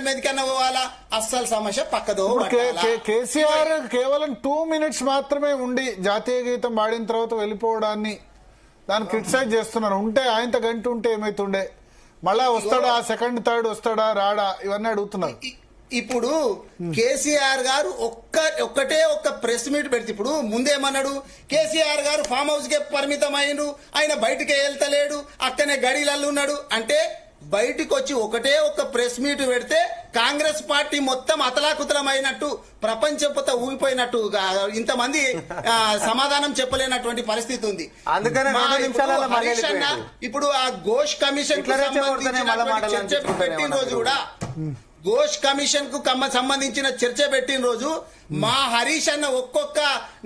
Commission మీదకన్నా పోవాలా? అస్సలు సమస్య పక్కదో. కేసీఆర్ కేవలం 2 minutes మాత్రమే ఉండి జాతీయ గీతం పాడిన తర్వాత వెళ్ళిపోవడాన్ని దాన్ని క్రిటిసైజ్ చేస్తున్నారు. ఉంటే ఆయనతో గంట ఉంటే ఏమైతుండే? మళ్ళా వస్తాడా, సెకండ్ థర్డ్ వస్తాడా రాడా, ఇవన్నీ అడుగుతున్నారు. ఇప్పుడు కేసీఆర్ గారు ఒక్కటే ప్రెస్ మీట్ పెడితే, ఇప్పుడు ముందేమన్నాడు, కేసీఆర్ గారు ఫామ్ హౌస్ కే పరిమితం అయ్యిండు, ఆయన బయటకే వెళ్తలేడు, అక్కనే గడిలల్లు ఉన్నాడు అంటే, బయటికి వచ్చి ఒకటే ప్రెస్ మీట్ పెడితే కాంగ్రెస్ పార్టీ మొత్తం అతలాకుతలం అయినట్టు, ప్రపంచంతో ఊగిపోయినట్టు, ఇంతమంది సమాధానం చెప్పలేనటువంటి పరిస్థితి ఉంది. ఇప్పుడు ఆ ఘోష్ కమిషన్ చర్చ పెట్టిన రోజు కూడా, ఘోష్ కమిషన్ కు సంబంధించిన చర్చ పెట్టిన రోజు మా హరీష్ అన్న ఒక్కొక్క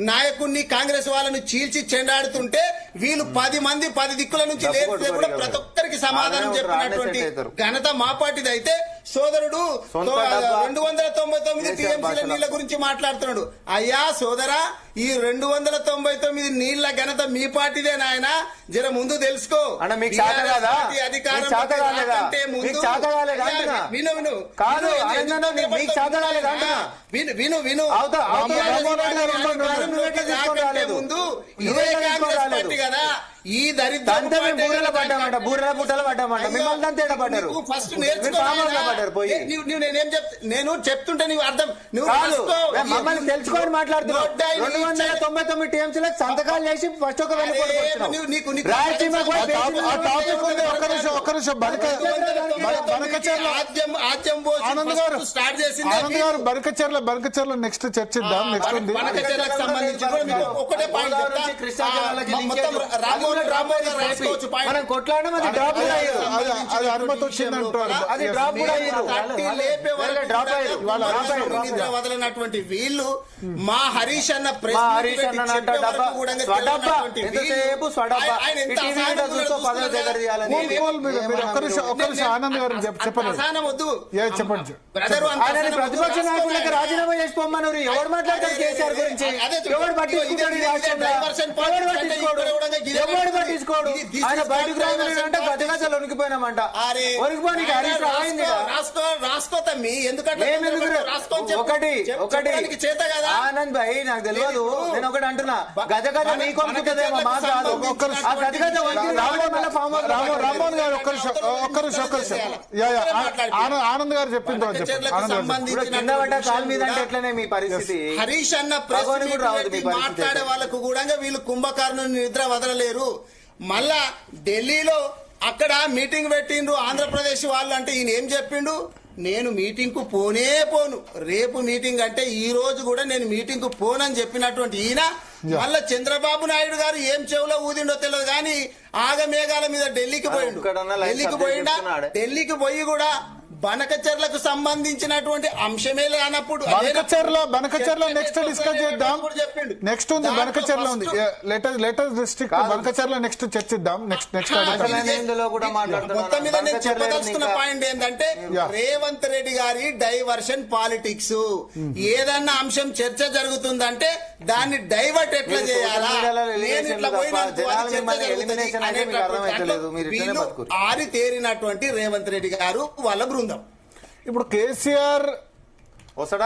నాయకుడిని కాంగ్రెస్ వాళ్ళను చీల్చి చెండాడుతుంటే వీళ్ళు 10 మంది 10 దిక్కుల నుంచి లేస్తే కూడా ప్రతి ఒక్కరికి సమాధానం చెప్పినటువంటి ఘనత మా పార్టీది. అయితే సోదరుడు 299 టీఎంసీల నీళ్ల గురించి మాట్లాడుతున్నాడు. అయ్యా సోదరా, ఈ 299 నీళ్ల ఘనత మీ పార్టీదే నాయన, జర ముందు తెలుసుకో. అధికారం విను విను ముందు ఇదే కాంగ్రెస్ పార్టీ కదా, ఈ దరిద్రం బూరెల పుట్టలు పడ్డామంట, మిమ్మల్ని తేడా పడ్డారు. ఫస్ట్ నేను చెప్తుంటే నీవు అర్థం, మమ్మల్ని తెలుసుకొని మాట్లాడుతున్నావు. 299 టీఎంసీలకు సంతకాలు చేసి ఫస్ట్ ఒక బనకచర్ల నెక్స్ట్ చర్చిద్దాం. నెక్స్ట్ ఉంది ఒకటే మనం కొట్లాడడం, అది అనుమతి వచ్చిందంటారు. వదలనటువంటి వీళ్ళు మా హరీష్ అన్న ఆనంద్ గారు చెప్పండి. ప్రతిపక్ష నాయకులకు రాజీనామా చేసుకోమన్నారు. ఎవరు మాట్లాడతారు కేసీఆర్ గురించి? ఎవరు పట్టించుకుంటాడు? ఎవరు పట్టించుకోడు? ఆయన బయటకు రావాలంటే గజగజలు వణికిపోయినామంట. వణికిపోయి రాసుకో తమ్మి, ఎందుకంటే ఒకటి ఆనంద్ భాయ్, నాకు తెలియదు, నేను ఒకటి అంటున్నా, గజగజ మీకు అనుకుంటుందేమో, మాకు రాదు. ఆ గజగజ రామ్మోహన్ గారు ఆనంద్ గారు చెప్పింది కింద పడ్డ కాలు మీద అంటే ఎట్లనే మీ పరిస్థితి. హరీష్ అన్న మాట్లాడే వాళ్ళకు కూడా వీళ్ళు కుంభకర్ణుని నిద్ర వదలలేరు. మళ్ళా ఢిల్లీలో అక్కడ మీటింగ్ పెట్టిండ్రు ఆంధ్రప్రదేశ్ వాళ్ళు. అంటే ఈయన ఏం చెప్పిండు, నేను మీటింగ్ కు పోను, రేపు మీటింగ్ అంటే ఈ రోజు కూడా నేను మీటింగ్ కు పోనని చెప్పినటువంటి ఈయన మళ్ళా చంద్రబాబు నాయుడు గారు ఏం చెవులో ఊదిండో తెలియదు కానీ ఆగమేఘాల మీద ఢిల్లీకి పోయిండా. ఢిల్లీకి పోయి కూడా బనకచర్లకు సంబంధించినటువంటి అంశమే అన్నప్పుడు బనకచర్ల నెక్స్ట్ డిస్కస్ చేద్దాం. నెక్స్ట్ ఉంది బనకచర్ల ఉంది, లేటెస్ట్ డిస్ట్రిక్ట్ బనకచర్ల నెక్స్ట్ చర్చిద్దాం. మొత్తం మీద నేను చెప్పదలుచుకున్న పాయింట్ ఏంటంటే, రేవంత్ రెడ్డి గారి డైవర్షన్ పాలిటిక్స్. ఏదన్నా అంశం చర్చ జరుగుతుందంటే దాన్ని డైవర్ట్ ఎట్లా చేయాలా, ఆరి తేరినటువంటి రేవంత్ రెడ్డి గారు వాళ్ళ బృందం. ఇప్పుడు కేసీఆర్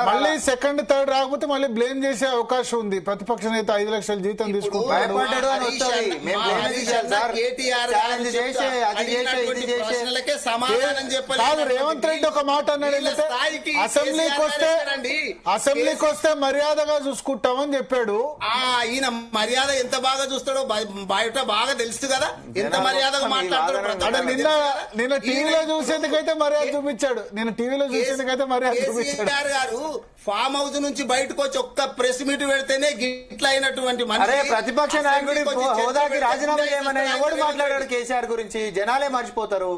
మళ్ళీ సెకండ్ థర్డ్ రాకపోతే మళ్ళీ బ్లేమ్ చేసే అవకాశం ఉంది. ప్రతిపక్ష నేత 5 లక్షల జీతం తీసుకుంటాడు. రేవంత్ రెడ్డి ఒక మాట అన్నాడు, అసెంబ్లీకి వస్తే మర్యాదగా చూసుకుంటామని చెప్పాడు. ఈయన మర్యాద ఎంత బాగా చూస్తాడో బయట బాగా తెలుసు కదా, ఎంత మర్యాదగా మాట్లాడతాడు. నిన్న టీవీలో చూసేందుకైతే మర్యాద చూపించాడు. గారు ఫామ్ హౌస్ నుంచి బయటకు వచ్చి ఒక్క ప్రెస్ మీట్ పెడితేనే గిట్ల అయినటువంటి ప్రతిపక్ష నాయకుడి హోదాకి రాజీనామా చేయమని ఎవరు మాట్లాడాడు కేసీఆర్ గురించి? జనాలే మర్చిపోతారు.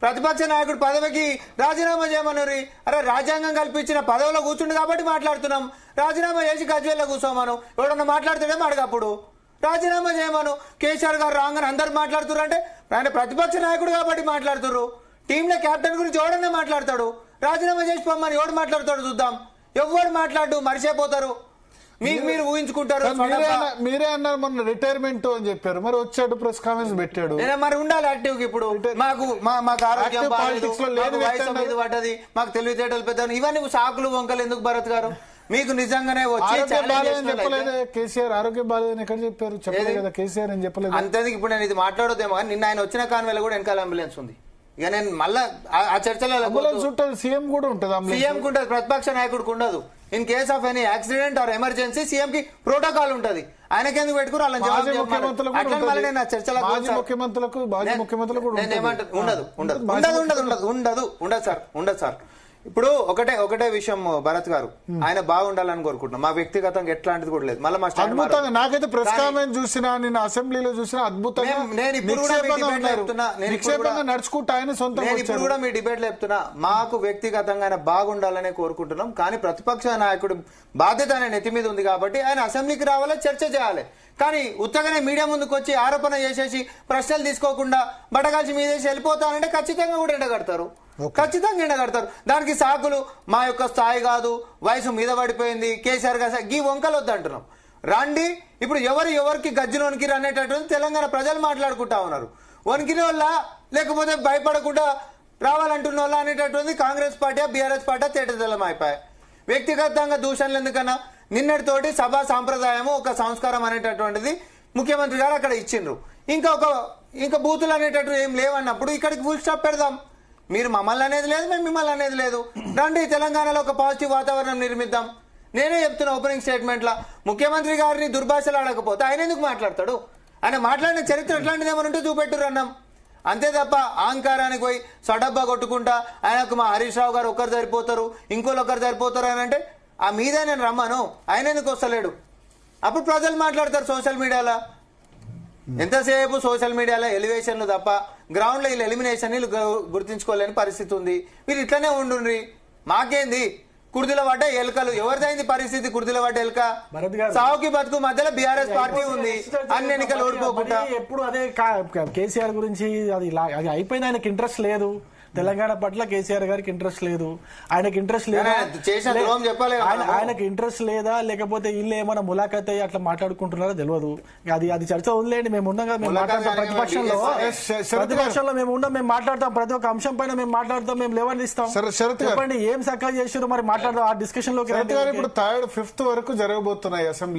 ప్రతిపక్ష నాయకుడు పదవికి రాజీనామా చేయమన్నారు. అరే రాజ్యాంగం కల్పించిన పదవిలో కూర్చుండు కాబట్టి మాట్లాడుతున్నాం. రాజీనామా చేసి గజ్వేల్లో కూర్చోమను. ఎవడన్నా మాట్లాడుతాడేమో అడగప్పుడు రాజీనామా చేయమను. కేసీఆర్ గారు రాగానే అందరు మాట్లాడుతున్నారు అంటే ఆయన ప్రతిపక్ష నాయకుడు కాబట్టి మాట్లాడుతున్నారు. టీంలో కెప్టెన్ గురించి ఎవడన్నా మాట్లాడతాడు. రాజీనామా చేసి పోమని ఎవడు మాట్లాడతాడు చూద్దాం. ఎవరు మాట్లాడు మరిచిపోతారు. మీకు మీరు ఊహించుకుంటారు. మీరే అన్నారు మొన్న రిటైర్మెంట్ అని చెప్పారు, మరి వచ్చాడు ప్రెస్ కాన్ఫరెన్స్ పెట్టాడు. నేనే మరి ఉండాలి యాక్టివ్ గా. ఇప్పుడు మాకు ఆరోగ్యం పాలిటిక్స్ లో లేదు, వయసు మీద పడ్డది, మాకు తెలివితేటలు పెద్ద, ఇవన్నీ సాకులు వంకలు ఎందుకు భరత్ గారు? మీకు నిజంగానే వచ్చి చెప్పలేదు కేసీఆర్, ఆరోగ్యం బాగాలేదని ఎక్కడ చెప్పారు? చెప్పలేదు కదా కేసీఆర్ అని చెప్పలేదు. అంతేందుకు ఇప్పుడు నేను ఇది మాట్లాడొద్దేమో కానీ నిన్న ఆయన వచ్చిన కాన్వేల కూడా వెనకాల అంబులెన్స్ ఉంది. ఇక నేను మళ్ళా ఆ చర్చలో ఉంటుంది, సీఎం కూడా ఉంటుంది, సీఎం కు ఉంటుంది, ప్రతిపక్ష నాయకుడికి ఉండదు. In case of any accident or emergency CM కి ప్రోటోకాల్ ఉంటది. ఆయనకి ఎందుకు పెట్టుకుని వాళ్ళని ముఖ్యమంత్రులకు ఉండదు సార్. ఇప్పుడు ఒకటే విషయం భరత్ గారు, ఆయన బాగుండాలని కోరుకుంటున్నాం. మా వ్యక్తిగతంగా ఎట్లాంటిది కూడా లేదు. మళ్ళీ అద్భుతంగా నాకైతే ప్రెస్ కాన్ఫరెన్స్ చూసినా, నిన్న అసెంబ్లీలో చూసినా అద్భుతంగా నడుచుకుంటా ఆయన సొంత. నేను ఇప్పుడు కూడా మీ డిబేట్ లో చెప్తున్నా, మాకు వ్యక్తిగతంగా ఆయన బాగుండాలనే కోరుకుంటున్నాం. కానీ ప్రతిపక్ష నాయకుడు బాధ్యత ఆయన నెత్తి మీద ఉంది కాబట్టి ఆయన అసెంబ్లీకి రావాలి, చర్చ చేయాలి. కానీ ఉత్తగానే మీడియా ముందుకు వచ్చి ఆరోపణ చేసేసి ప్రశ్నలు తీసుకోకుండా బటకాల్సి మీదేసి వెళ్ళిపోతానంటే ఖచ్చితంగా కూడా ఎండగడతారు, ఖచ్చితంగా ఎండగడతారు. దానికి సాకులు మా యొక్క స్థాయి కాదు, వయసు మీద పడిపోయింది, కేసీఆర్ గారు గీ వంకలు వద్దంటున్నాం. రండి, ఇప్పుడు ఎవరికి గజ్జులు వణికిరు అనేటటువంటి తెలంగాణ ప్రజలు మాట్లాడుకుంటా ఉన్నారు. వణికిన వాళ్ళ లేకపోతే భయపడకుండా రావాలంటున్న వాళ్ళ అనేటటువంటి కాంగ్రెస్ పార్టీ బీఆర్ఎస్ పార్టీ తేటతెల్లం అయిపోయాయి. వ్యక్తిగతంగా దూషణలు ఎందుకన్నా, నిన్నటితోటి సభా సాంప్రదాయము ఒక సంస్కారం అనేటటువంటిది ముఖ్యమంత్రి గారు అక్కడ ఇచ్చిండ్రు. ఇంకా బూతులు అనేటట్టు ఏం లేవన్నప్పుడు ఇక్కడికి ఫుల్ స్టాప్ పెడదాం. మీరు మమ్మల్ని అనేది లేదు, మేము మిమ్మల్ని అనేది లేదు. రండి, తెలంగాణలో ఒక పాజిటివ్ వాతావరణం నిర్మిద్దాం. నేనే చెప్తున్నా ఓపెనింగ్ స్టేట్మెంట్ లా, ముఖ్యమంత్రి గారిని దుర్భాషలు ఆడకపోతే ఆయన ఎందుకు మాట్లాడతాడు? ఆయన మాట్లాడిన చరిత్ర ఎట్లాంటిది ఏమైనా ఉంటే చూపెట్టురు అన్నాం. అంతే తప్ప అహంకారానికి పోయి సడబ్బా కొట్టుకుంటా ఆయనకు మా హరీష్ రావు గారు ఒకరు సరిపోతారు, ఇంకోళ్ళు ఒకరు సరిపోతారు అని అంటే ఆ మీద నేను రమ్మను, ఆయన ఎందుకు వస్తలేడు? అప్పుడు ప్రజలు మాట్లాడతారు సోషల్ మీడియాలో. ఎంతసేపు సోషల్ మీడియాలో ఎలివేషన్లు తప్ప గ్రౌండ్ లో వీళ్ళు ఎలిమినేషన్ గుర్తించుకోలేని పరిస్థితి ఉంది. మీరు ఇట్లనే ఉండుండ్రి, మాకేంది? కుర్దిల పడ్డ ఎలుకలు, ఎవరిదైంది పరిస్థితి? కుర్దిల పడ్డ ఎలుక సావుకి బతుకు మధ్యలో బీఆర్ఎస్ పార్టీ ఉంది, అన్ని ఎన్నికలు ఓడిపోకుండా. ఎప్పుడు అదే కేసీఆర్ గురించి అది అయిపోయింది. ఆయనకి ఇంట్రెస్ట్ లేదు తెలంగాణ పట్ల, కేసీఆర్ గారికి ఇంట్రెస్ట్ లేదు, ఆయనకి ఇంట్రెస్ట్ లేదా, ఆయనకి ఇంట్రెస్ట్ లేదా లేకపోతే వీళ్ళు ఏమైనా ములాఖత్ అయ్యి అట్లా మాట్లాడుకుంటున్నారో తెలియదు. అది చర్చ వదిలేండి, మేము ఉన్నాం కదా, మేము మాట్లాడతాం. ప్రతిపక్షంలో మేము ఉన్నాం, మేము మాట్లాడతాం. ప్రతి ఒక్క అంశం పైన మేము మాట్లాడతాం, మేము లేవనిస్తాం. చెప్పండి ఏం సక్కగా చేసారు మరి మాట్లాడదాం ఆ డిస్కషన్ లోకి. ఇప్పుడు 3rd, 5th వరకు జరగబోతున్నాయి అసెంబ్లీ